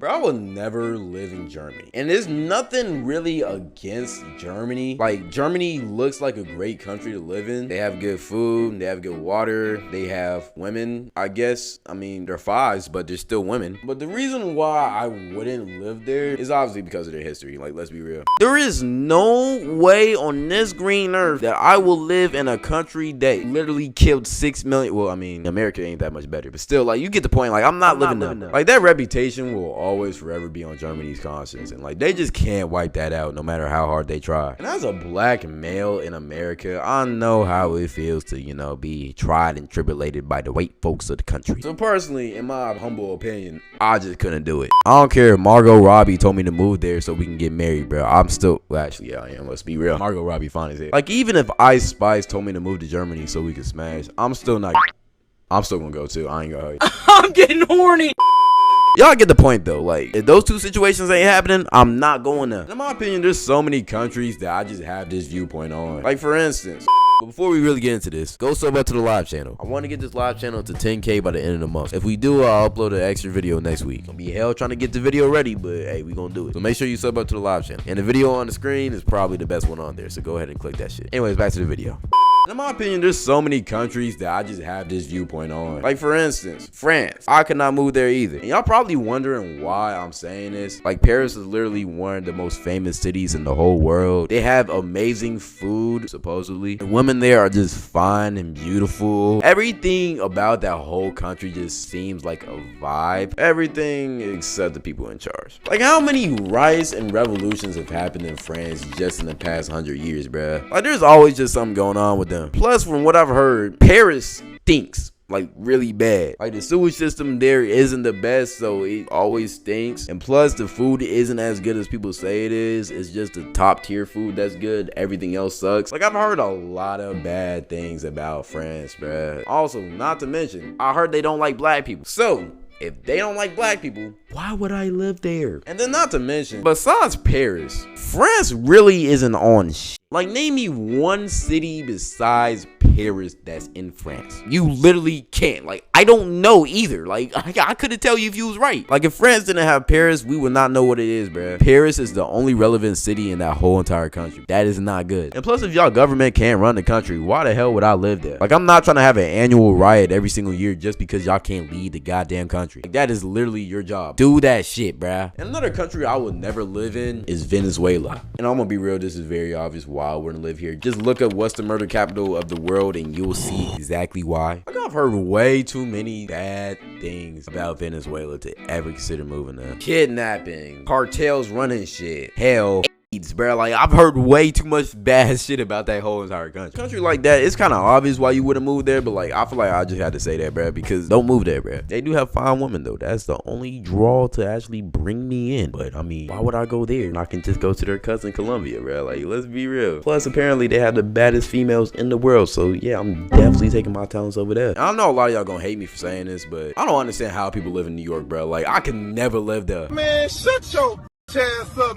Bro, I would never live in Germany. And there's nothing really against Germany. Like, Germany looks like a great country to live in. They have good food, they have good water, they have women, I guess. I mean, they're fives, but they're still women. But the reason why I wouldn't live there is obviously because of their history. Like, let's be real. There is no way on this green earth that I will live in a country that literally killed 6 million. Well, I mean, America ain't that much better, but still, like, you get the point. Like, I'm not living there. Like, that reputation will always forever be on Germany's conscience, and like, they just can't wipe that out no matter how hard they try. And as a black male in America, I know how it feels to, you know, be tried and tribulated by the white folks of the country. So personally, in my humble opinion, I just couldn't do it. I don't care if Margot Robbie told me to move there so we can get married, bro. I'm still, well, actually, yeah, I am. Let's be real. Margot Robbie fine as hell. Like, even if Ice Spice told me to move to Germany so we could smash, I'm still gonna go too. I ain't gonna hug you. I'm getting horny. Y'all get the point though. Like, if those two situations ain't happening, I'm not going there. In my opinion, there's so many countries that I just have this viewpoint on. Like, for instance, but before we really get into this, go sub up to the live channel. I want to get this live channel to 10K by the end of the month. If we do, I'll upload an extra video next week. Gonna be hell trying to get the video ready, but hey, we gonna do it. So make sure you sub up to the live channel. And the video on the screen is probably the best one on there, so go ahead and click that shit. Anyways, back to the video. In my opinion, there's so many countries that I just have this viewpoint on. Like, for instance, France. I could not move there either. And y'all probably wondering why I'm saying this. Like, Paris is literally one of the most famous cities in the whole world. They have amazing food, supposedly. The women there are just fine and beautiful. Everything about that whole country just seems like a vibe. Everything except the people in charge. Like, how many riots and revolutions have happened in France just in the past 100 years, bruh? Like, there's always just something going on with them. Plus, from what I've heard, Paris stinks. Like, really bad. Like, the sewage system there isn't the best, so it always stinks. And plus, the food isn't as good as people say it is. It's just the top tier food that's good. Everything else sucks. Like, I've heard a lot of bad things about France, bruh. Also, not to mention, I heard they don't like black people. So, if they don't like black people, why would I live there? And then, not to mention, besides Paris, France really isn't on shit. Like, name me one city besides Paris that's in France. You literally can't. Like, I don't know either. Like, I couldn't tell you if you was right. Like, if France didn't have Paris, we would not know what it is, bruh. Paris is the only relevant city in that whole entire country. That is not good. And plus, if y'all government can't run the country, why the hell would I live there? Like, I'm not trying to have an annual riot every single year just because y'all can't lead the goddamn country. Like, that is literally your job. Do that shit, bruh. And another country I would never live in is Venezuela. And I'm gonna be real, this is very obvious why I wouldn't live here. Just look up what's the murder capital of the world and you'll see exactly why. Like, I've heard way too many bad things about Venezuela to ever consider moving there. Kidnapping, cartels running shit, hell, AIDS, bro. Like, I've heard way too much bad shit about that whole entire country. Country like that, it's kind of obvious why you wouldn't move there, but like, I feel like I just had to say that, bro, because don't move there, bro. They do have fine women though. That's the only draw to actually bring me in. But I mean, why would I go there? I can just go to their cousin Colombia, bro. Like, let's be real. Plus, apparently they have the baddest females in the world, so yeah, I'm definitely taking my talents over there. I know a lot of y'all gonna hate me for saying this, but I don't understand how people live in New York, bro. Like, I can never live there. Man, shut your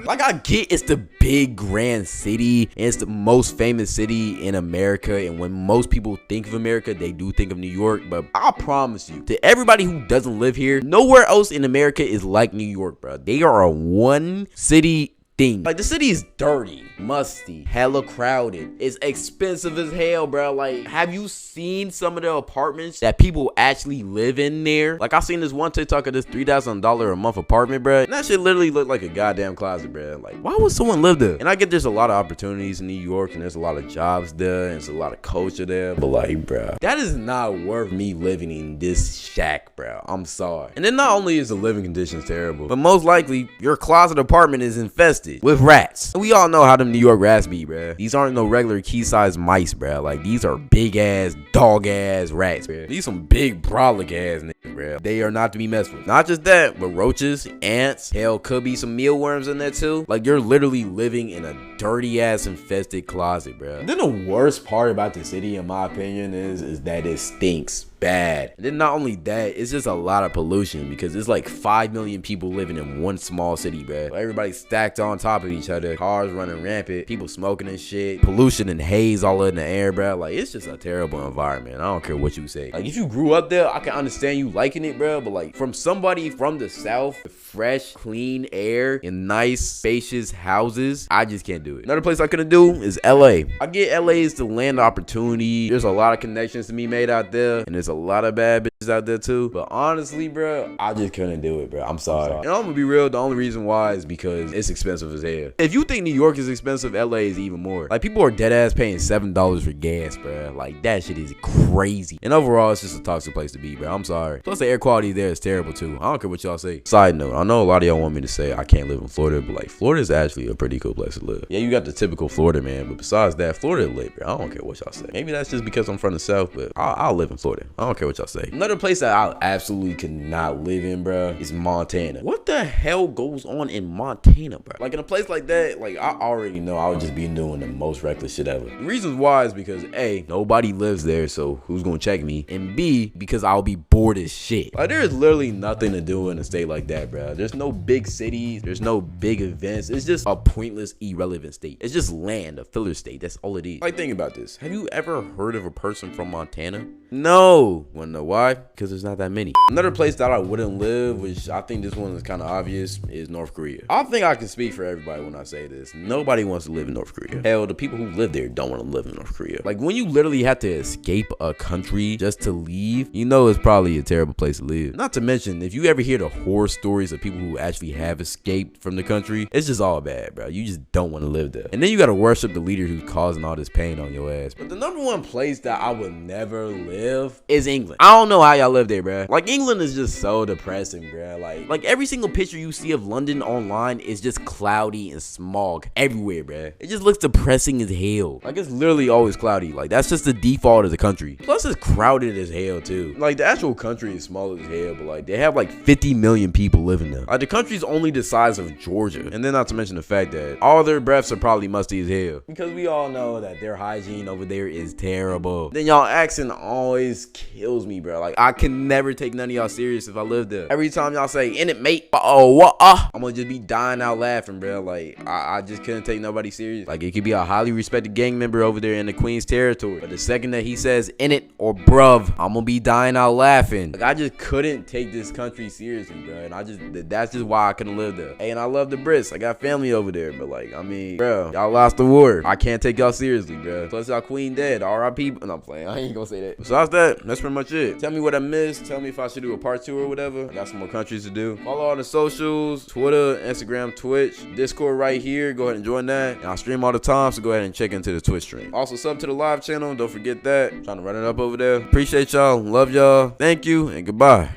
like, I get it's the big grand city and it's the most famous city in America, and when most people think of America, they do think of New York. But I promise you, to everybody who doesn't live here, nowhere else in America is like New York, bro. They are a one city thing. Like, the city is dirty, musty, hella crowded. It's expensive as hell, bro. Like, have you seen some of the apartments that people actually live in there? Like, I seen this one TikTok of this $3,000 a month apartment, bro. And that shit literally looked like a goddamn closet, bro. Like, why would someone live there? And I get there's a lot of opportunities in New York, and there's a lot of jobs there, and there's a lot of culture there. But like, bro, that is not worth me living in this shack, bro. I'm sorry. And then not only is the living conditions terrible, but most likely your closet apartment is infested with rats. And we all know how them New York rats be, bruh. These aren't no regular key-sized mice, bruh. Like, these are big-ass, dog-ass rats, bruh. These some big, brolic-ass niggas, bruh. They are not to be messed with. Not just that, but roaches, ants, hell, could be some mealworms in there, too. Like, you're literally living in a dirty-ass, infested closet, bruh. Then the worst part about the city, in my opinion, is that it stinks. bad. And then not only that, it's just a lot of pollution because it's like 5 million people living in one small city, bruh. Everybody stacked on top of each other, cars running rampant, people smoking and shit, pollution and haze all in the air, bruh. Like, it's just a terrible environment. I don't care what you say. Like, if you grew up there, I can understand you liking it, bruh. But like, from somebody from the South, fresh, clean air and nice, spacious houses, I just can't do it. Another place I couldn't do is LA. I get LA is the land of opportunity. There's a lot of connections to be made out there, and there's a lot of bad bitches out there too. But honestly, bro, I just couldn't do it, bro. I'm sorry. And I'm gonna be real, the only reason why is because it's expensive as hell. If you think New York is expensive, LA is even more. Like, people are dead ass paying $7 for gas, bro. Like, that shit is crazy. And overall, it's just a toxic place to be, bro. I'm sorry. Plus, the air quality there is terrible too. I don't care what y'all say. Side note, I know a lot of y'all want me to say I can't live in Florida, but like, Florida is actually a pretty cool place to live. Yeah, you got the typical Florida man, but besides that, Florida lit, bro. I don't care what y'all say. Maybe that's just because I'm from the South, but I'll live in Florida. I don't care what y'all say. Another place that I absolutely could not live in, bro, is Montana. What the hell goes on in Montana, bro? Like, in a place like that, like, I already know I would just be doing the most reckless shit ever. The reasons why is because A, nobody lives there, so who's gonna check me? And B, because I'll be bored as shit. Like, there's literally nothing to do in a state like that, bro. There's no big cities, there's no big events. It's just a pointless, irrelevant state. It's just land, a filler state. That's all it is. Like, think about this. Have you ever heard of a person from Montana? No. Wanna know why? Because there's not that many. Another place that I wouldn't live, which I think this one is kind of obvious, is North Korea. I think I can speak for everybody when I say this. Nobody wants to live in North Korea. Hell, the people who live there don't want to live in North Korea. Like, when you literally have to escape a country just to leave, you know it's probably a terrible place to live. Not to mention, if you ever hear the horror stories of people who actually have escaped from the country, it's just all bad, bro. You just don't want to live there. And then you gotta worship the leader who's causing all this pain on your ass. But the number one place that I would never live is England. I don't know how y'all live there, bro. Like, England is just so depressing, bro. Like every single picture you see of London online is just cloudy and smog everywhere, bro. It just looks depressing as hell. Like, it's literally always cloudy. Like, that's just the default of the country. Plus, it's crowded as hell too. Like, the actual country is small as hell, but like, they have like 50 million people living there. Like, the country's only the size of Georgia. And then not to mention the fact that all their breaths are probably musty as hell, because we all know that their hygiene over there is terrible. Then y'all accent always kills me, bro. Like, I can never take none of y'all serious if I live there. Every time y'all say "in it, mate," oh what, I'm gonna just be dying out laughing, bro. Like, I just couldn't take nobody serious. Like, it could be a highly respected gang member over there in the Queen's territory, but the second that he says "in it" or "bruv," I'm gonna be dying out laughing. Like, I just couldn't take this country seriously, bro. And that's just why I couldn't live there. Hey, and I love the Brits. I got family over there, but like, I mean, bro, y'all lost the war. I can't take y'all seriously, bro. Plus, y'all queen dead. R.I.P. And I'm playing. I ain't gonna say that. Besides that, that's pretty much it. Tell me what I missed. Tell me if I should do a part 2 or whatever. I got some more countries to do. Follow all the socials: Twitter, Instagram, Twitch, Discord right here. Go ahead and join that. And I stream all the time, so go ahead and check into the Twitch stream. Also, sub to the live channel. Don't forget that. I'm trying to run it up over there. Appreciate y'all. Love y'all. Thank you, and goodbye.